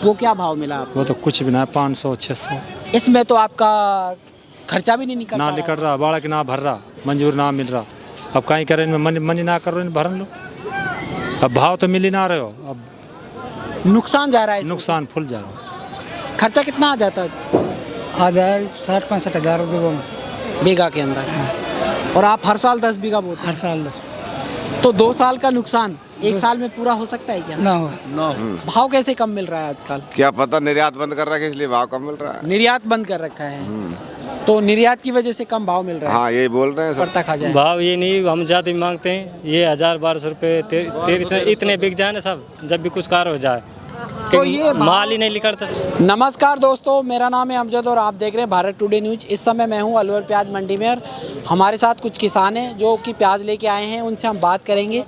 वो क्या भाव मिला आपको? वो तो कुछ भी ना, 500-600 इसमें तो आपका खर्चा भी नहीं निकल ना पा निकल रहा, बाड़ा के ना भर रहा, मंजूर ना मिल रहा। अब कहीं करें इनमें मनी ना करो, इन भरन लो। अब भाव तो मिल ही ना रहे हो, अब रहा। नुकसान जा रहा है इसमें। नुकसान फुल जा रहा। खर्चा कितना आ जाता है आ जाए 60-65 हज़ार रुपये में बीघा के अंदर? और आप हर साल 10 बीघा बोते हैं, हर साल 10 तो 2 साल का नुकसान 1 साल में पूरा हो सकता है क्या? ना हो। भाव कैसे कम मिल रहा है आजकल? क्या पता, निर्यात बंद कर रखा है इसलिए भाव कम मिल रहा है। निर्यात बंद कर रखा है, तो निर्यात की वजह से कम भाव मिल रहा है। हाँ, यही बोल रहे हैं सब। पड़ता खा जाए। भाव ये नहीं, हम ज़्यादा मांगते हैं, ये 1000-1200 रुपये इतने बिक जाए ना सब, जब भी कुछ कार हो जाए तो ये माल ही नहीं निकलता। नमस्कार दोस्तों, मेरा नाम है अमजद और आप देख रहे हैं भारत टुडे न्यूज। इस समय मैं हूं अलवर प्याज मंडी में और हमारे साथ कुछ किसान हैं जो कि प्याज लेके आए हैं। उनसे हम बात करेंगे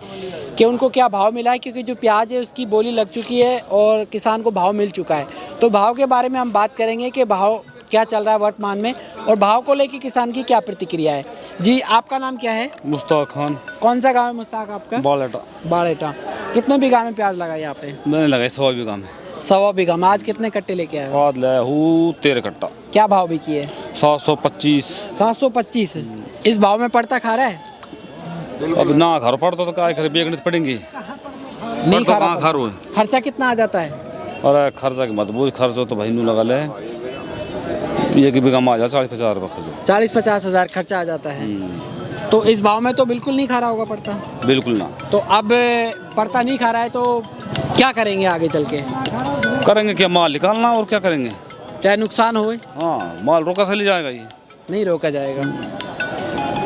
कि उनको क्या भाव मिला है, क्योंकि जो प्याज है उसकी बोली लग चुकी है और किसान को भाव मिल चुका है। तो भाव के बारे में हम बात करेंगे कि भाव क्या चल रहा है वर्तमान में और भाव को लेके किसान की क्या प्रतिक्रिया है। जी, आपका नाम क्या है? मुश्ताक खान। कौन सा गाँव है मुश्ताक आपका? बालेटा। बाड़ेटा। कितने बीघा में प्याज लगा यहाँ पे? मैंने लगाई 100 बीघा में। 100 बीघा में। आज कितने कट्टे लेके आए हो? बाद ले हूँ 13 कट्टा। क्या भाव भी किए? 725। 725। इस भाव में पड़ता खा रहा है? अब ना घर पड़ता तो क्या करे, बेचने पड़ेंगे। नहीं खा रहा। खा रहा। खर्चा कितना आ जाता है? अरे खर्चा की मत बोल, खर्च तो भाई नू लगा ले, एक बीघा में आ जाए 40-50 रुपये खर्च। 40-50 हज़ार खर्चा आ जाता है। तो इस भाव में तो बिल्कुल नहीं खा रहा होगा पड़ता? बिल्कुल ना। तो अब पड़ता नहीं खा रहा है तो क्या करेंगे आगे चल के? करेंगे क्या, माल निकालना और क्या करेंगे। चाहे नुकसान होए, हाँ, माल रोका से ले जाएगा ये, नहीं रोका जाएगा।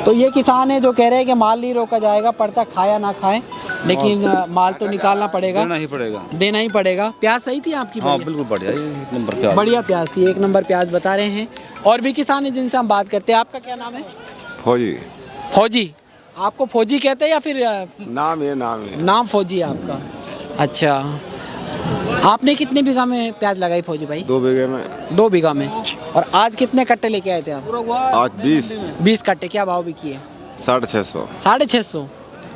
तो ये किसान है जो कह रहे हैं कि माल नहीं रोका जाएगा, पड़ता खाया ना खाए, लेकिन माल तो निकालना पड़ेगा, देना ही पड़ेगा। देना ही पड़ेगा। प्याज सही थी आपकी? हाँ बिल्कुल बढ़िया, ये 1 नंबर प्याज। बढ़िया प्याज थी, 1 नंबर प्याज बता रहे हैं। और भी किसान हैं जिनसे हम बात करते हैं। आपका क्या नाम है? फौजी। फौजी। आपको फौजी कहते हैं या फिर नाम है नाम फौजी है आपका? अच्छा, आपने कितने बीघा में प्याज लगाई फौजी भाई? 2 बीघे में। 2 बीघा में। और आज कितने कट्टे लेके आए थे आप? आज 20 कट्टे। क्या भाव भी किए? 650। 650।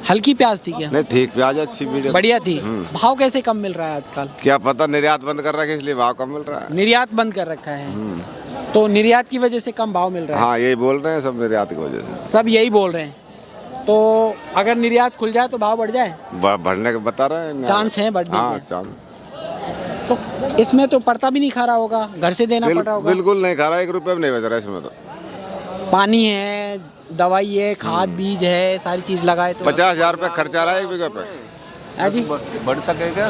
हल्की प्याज थी क्या? नहीं, ठीक प्याज अच्छी मीडियम बढ़िया थी। भाव कैसे कम मिल रहा है आजकल? क्या पता, निर्यात बंद कर रखा है इसलिए भाव कम मिल रहा है। निर्यात बंद कर रखा है, तो निर्यात की वजह से कम भाव मिल रहा है। हाँ, यही बोल रहे हैं सब, निर्यात की वजह से सब यही बोल रहे हैं। तो अगर निर्यात खुल जाए तो भाव बढ़ जाए? बढ़ने के बता रहे हैं। चांस है बढ़ने हाँ, के? चांस। तो इसमें तो पड़ता भी नहीं खा रहा होगा, घर से देना पड़ रहा होगा? बिल्कुल नहीं खा रहा, 1 रुपये भी नहीं बच रहा इसमें तो। पानी है, दवाई है, खाद बीज है, सारी चीज लगाए तो 50,000 रुपये खर्चा आ रहा है 1 बीघे पे। है जी। बढ़ सकेगा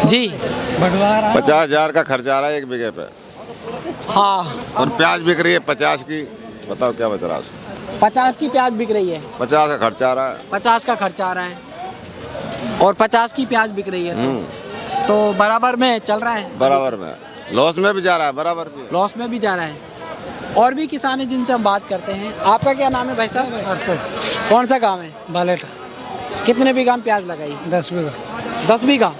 जी, बढ़वा रहा 50,000 का खर्चा आ रहा है 1 बीघे पे, हाँ। और प्याज बिक रही है 50 की। बताओ क्या बच रहा है? 50 की प्याज बिक रही है, 50 का खर्चा आ रहा है। 50 का खर्चा आ रहा है और 50 की प्याज बिक रही है, तो बराबर में चल रहा है। बराबर में, लॉस में भी जा रहा है, बराबर भी। लॉस में भी जा रहा है। और भी किसान हैं जिनसे हम बात करते हैं। आपका क्या नाम है भाई साहब? अरसठ। कौन सा गांव है? बालेटा। कितने बीघा में प्याज लगाई? 10 बीघा। 10 बीघा।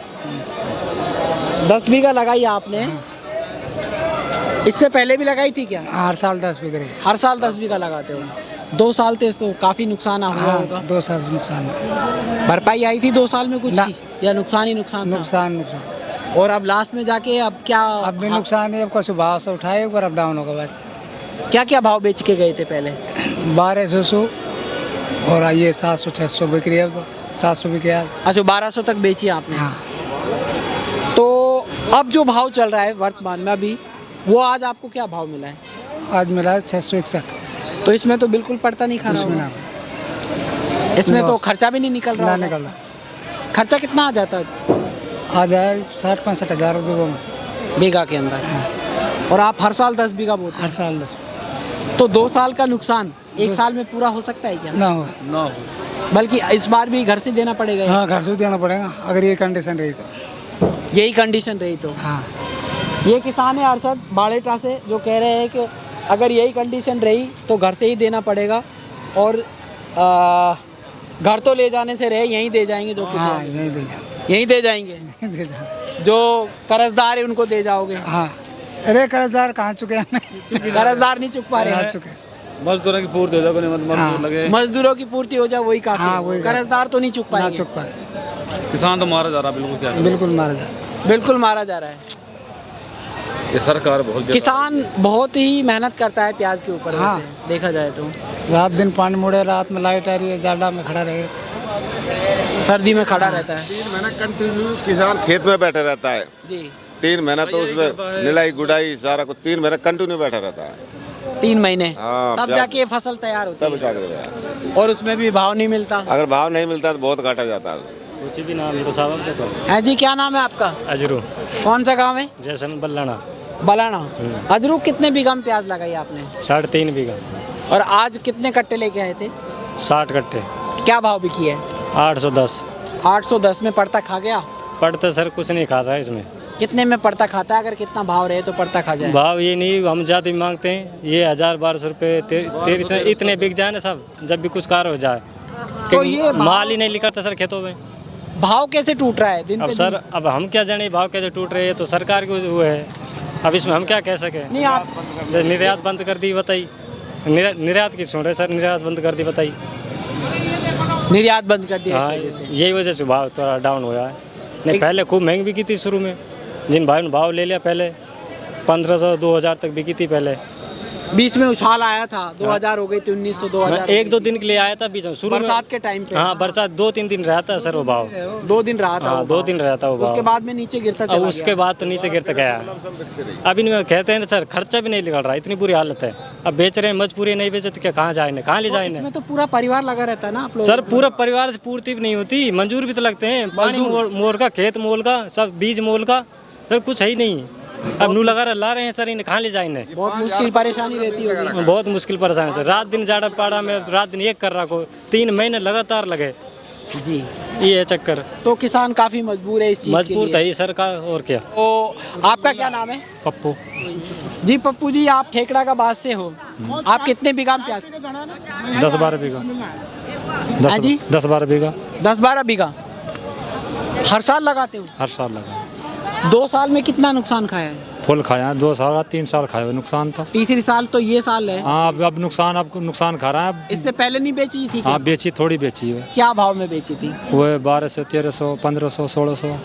10 बीघा लगाई आपने। इससे पहले भी लगाई थी क्या? हर साल 10 बीघा। हर साल 10 बीघा लगाते हो? 2 साल तो काफी नुकसान हुआ होगा। 2 साल नुकसान। भरपाई आई थी 2 साल में कुछ ना। या नुकसान ही नुकसान था? नुकसान। और अब लास्ट में जाके अब क्या? अब भी नुकसान है, अब कुछ भाव से उठाए, एक बार अब डाउन होगा। बात क्या क्या भाव बेच के गए थे पहले? 1200 और ये 700-600 बिक रही है, अब 700 बिक रहा है। अच्छा, 1200 तक बेची आपने? हाँ। तो अब जो भाव चल रहा है वर्तमान में अभी, वो आज आपको क्या भाव मिला है? आज मिला है 661। तो इसमें तो बिल्कुल पड़ता नहीं खा रहा इसमें होगा। ना, इसमें तो खर्चा भी नहीं निकल रहा ना होगा। निकल रहा। खर्चा कितना आ जाता है आ जाए 60-65 हज़ार रुपये में बीघा के अंदर? और आप हर साल 10 बीघा बोते हर हैं, साल 10। तो 2 साल का नुकसान 1 साल में पूरा हो सकता है क्या? ना हो। बल्कि इस बार भी घर से देना पड़ेगा? हाँ, घर से देना पड़ेगा अगर ये कंडीशन रही तो। यही कंडीशन रही तो? हाँ। ये किसान है अरशद बाड़ेटा से जो कह रहे हैं कि अगर यही कंडीशन रही तो घर से ही देना पड़ेगा और घर तो ले जाने से रहे, यहीं दे जाएंगे जो कुछ हाँ, है। यही देगा। यहीं दे जाएंगे। दे जा। जो कर्जदार है उनको दे जाओगे? हाँ। अरे कर्जदार कहाँ चुके हैं? कर्जदार नहीं चुक पा रहे हैं। चुके। मजदूरों की पूर्ति हो जाए, मजदूर लगे, मजदूरों की पूर्ति हो जाए वही काफी हाँ, है। वही कर्जदार तो नहीं चुक ना पाएंगे। चुक पाए। किसान तो मारा जा रहा, बिल्कुल क्या बिल्कुल मारा जा। बिल्कुल मारा जा रहा है। ये सरकार बहुत बेकार- किसान बहुत ही मेहनत करता है प्याज के ऊपर, हाँ। वैसे देखा जाए तो। रात दिन पानी मुड़े, रात में लाइट आ रही है, जाड़ा में खड़ा रहे। सर्दी में खड़ा रहता है 3 महीना कंटिन्यू किसान खेत में बैठे रहता है। जी। 3 महीना तो उसमें निलाई गुड़ाई सारा कुछ 3 महीना कंटिन्यू बैठा रहता है। 3 महीने हाँ, तब प्याज- जाके ये फसल तैयार होती तब है, जाकर यार, और उसमें भी भाव नहीं मिलता अगर भाव नहीं मिलता तो बहुत घाटा जाता है उसको। कुछ भी नाम है साहब देखो। है। जी क्या नाम है आपका? अजरू कौन सा गांव है? जैसन बल्लाना बलाना। अजरू कितने बीघा में प्याज लगाई आपने? 3.5 बीघा, और आज कितने कट्टे लेके आए थे? 60 कट्टे, क्या भाव बिकी है? 810। 810 में पड़ता खा गया? पड़ता सर कुछ नहीं खा रहा है इसमें। कितने में पड़ता खाता है? अगर कितना भाव रहे तो पड़ता खा जाए। भाव ये नहीं, हम ज़्यादा मांगते हैं, ये 1000-1200 रुपये इतने बिक जाए ना सब, जब भी कुछ कार हो जाए। तो ये माल ही नहीं निकलता सर खेतों में। भाव कैसे टूट रहा है दिन अब पे सर दिन? अब हम क्या जाने भाव कैसे टूट रहे हैं, तो सरकार को वो है, अब इसमें हम क्या कह सके। नहीं आप निर्यात बंद कर दी बताई, निर्यात की सुन रहे सर, निर्यात बंद कर दी बताई। निर्यात बंद कर दिया हाँ, इस वजह से। यही वजह से भाव थोड़ा डाउन हुआ है। नहीं पहले खूब महंगी बिकी थी शुरू में, जिन भाई ने भाव ले लिया पहले 1500-2000 तक बिकी थी पहले। बीच में उछाल आया था, 2000 हो गई थी, 1900 मैं 2000 1-2 दिन के लिए आया था बीच में शुरू में। बरसात के टाइम पे। हाँ बरसात 2-3 दिन रहता है सर वो भाव। 2 दिन रहा था हाँ वो 2 भाव। दिन रहता वो भाव। उसके बाद में नीचे गिरता अब चला उसके गया। बाद तो नीचे गिरता गया। अब इनमें कहते हैं ना सर, खर्चा भी नहीं निकल रहा, इतनी बुरी हालत है। अब बेच रहे हैं, मजबूरी नहीं बेचे तो क्या, कहाँ जाए, कहाँ ले तो जाए। इसमें तो पूरा परिवार लगा रहता है ना आप लोग? सर पूरा परिवार से पूर्ति भी नहीं होती, मंजूर भी तो लगते हैं, पानी मोल का, खेत मोल का, सब बीज मोल का, सर कुछ है ही नहीं। अब नू लगा ला रहे हैं सर, इन्हें कहाँ ले जाए इन्हें। बहुत मुश्किल परेशानी रहती होगी। बहुत मुश्किल परेशान है सर, रात दिन जाड़ा पाड़ा में रात दिन एक कर रहा को 3 महीने लगातार लगे। जी। ये है चक्कर, तो किसान काफी मजबूर है इस चीज के मजबूर लिए। था ये सरकार, और क्या। तो आपका क्या नाम है? पप्पू जी पप्पू जी, आप ठेकड़ा का बास से हो, आप कितने बीघा में प्याज? 10-12 बीघा। हाँ जी? 10-12 बीघा 10-12 बीघा हर साल लगाते हो? हर साल लगा। 2 साल में कितना नुकसान खाया है? फुल खाया है, 2 साल 3 साल खाए हुए नुकसान था। तीसरी साल तो ये साल है। हाँ अब नुकसान खा रहा है। इससे पहले नहीं बेची थी क्या? हाँ बेची, थोड़ी बेची है। क्या भाव में बेची थी? वो 1200, 1300, 1500, 1600।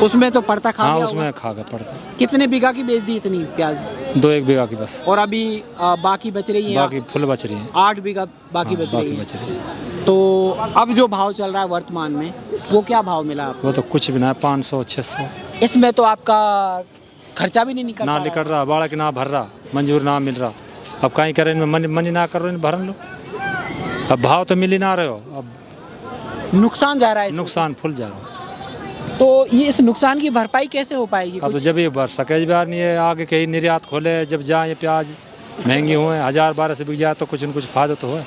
उसमें तो पड़ता खा हाँ गया उसमें होगा। खा गया पड़ता। कितने बीघा की बेच दी इतनी प्याज? 2-1 बीघा की बस, और अभी बाकी बच रही है? बाकी फुल बच रही है। 8 बीघा बाकी हाँ, बच रही है। बच रही है। तो अब जो भाव चल रहा है वर्तमान में, वो क्या भाव मिला आपको? वो तो कुछ भी ना, 500, 600 इसमें तो आपका खर्चा भी नहीं निकल ना पा निकल रहा, बाड़ा के ना भर रहा, मंजूर ना मिल रहा। अब कहीं करें, इनमें मनी ना करो, इन भरन लो। अब भाव तो मिल ही ना रहे हो, अब रहा। नुकसान जा रहा है इसमें। नुकसान फुल जा रहा है। तो ये इस नुकसान की भरपाई कैसे हो पाएगी? अब तो कुछ जब ये भर सके बार नहीं है, आगे कहीं निर्यात खोले, जब जाए ये प्याज महंगी हुए, 1000-1200 बिक जाए तो कुछ न कुछ फायदा तो है।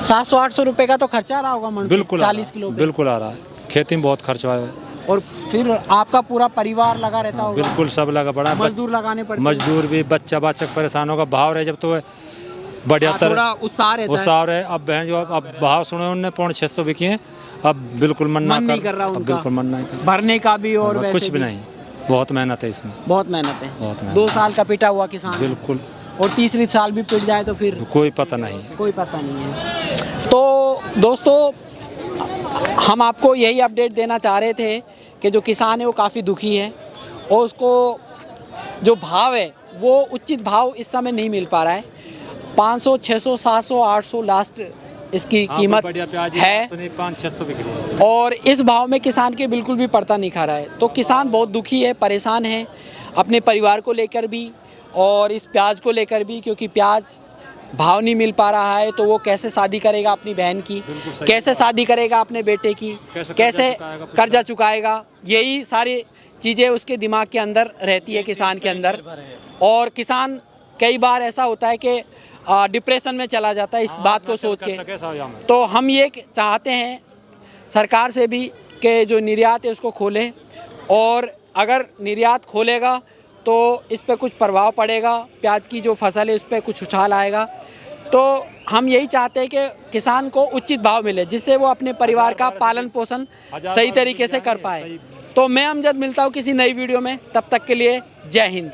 700-800 रुपए का तो खर्चा आ रहा होगा मन पे, बिल्कुल आ रहा 40 है, किलो पे। बिल्कुल आ रहा है। खेती में बहुत खर्च हुआ है, और फिर आपका पूरा परिवार लगा रहता होगा? बिल्कुल सब लगा पड़ा है। मजदूर लगाने पड़ते हैं। मजदूर भी, बच्चा परेशान होगा। भाव रहे जब तो बढ़िया हाँ, तरह थोड़ा उत्साह रहता वो है। साव रहे। अब बहन जो अब भाव सुने उनने 650 बिकी हैं, अब बिल्कुल मन नहीं कर रहा अब उनका। बिल्कुल मन नहीं कर भरने का भी और रहा। वैसे कुछ भी नहीं, बहुत मेहनत है इसमें, बहुत मेहनत है। बहुत मेहनत। 2 साल का पिटा हुआ किसान, बिल्कुल और तीसरी साल भी पिट जाए तो फिर कोई पता नहीं है। कोई पता नहीं है। तो दोस्तों, हम आपको यही अपडेट देना चाह रहे थे कि जो किसान है वो काफ़ी दुखी है, और उसको जो भाव है वो उचित भाव इस समय नहीं मिल पा रहा है। 500, 600, 700, 800 लास्ट इसकी कीमत है, 500-600 बिक रही है। और इस भाव में किसान के बिल्कुल भी पड़ता नहीं खा रहा है। तो किसान बहुत दुखी है, परेशान है अपने परिवार को लेकर भी और इस प्याज को लेकर भी, क्योंकि प्याज भाव नहीं मिल पा रहा है। तो वो कैसे शादी करेगा अपनी बहन की, कैसे शादी करेगा अपने बेटे की, कैसे कर्जा चुकाएगा, यही सारी चीज़ें उसके दिमाग के अंदर रहती है किसान के अंदर। और किसान कई बार ऐसा होता है कि डिप्रेशन में चला जाता है इस बात को सोच के। तो हम ये चाहते हैं सरकार से भी कि जो निर्यात है उसको खोले, और अगर निर्यात खोलेगा तो इस पे कुछ प्रभाव पड़ेगा, प्याज की जो फसल है उस पर कुछ उछाल आएगा। तो हम यही चाहते हैं कि किसान को उचित भाव मिले, जिससे वो अपने परिवार का पालन पोषण सही तरीके से कर पाए। तो मैं अमजद मिलता हूँ किसी नई वीडियो में, तब तक के लिए जय हिंद।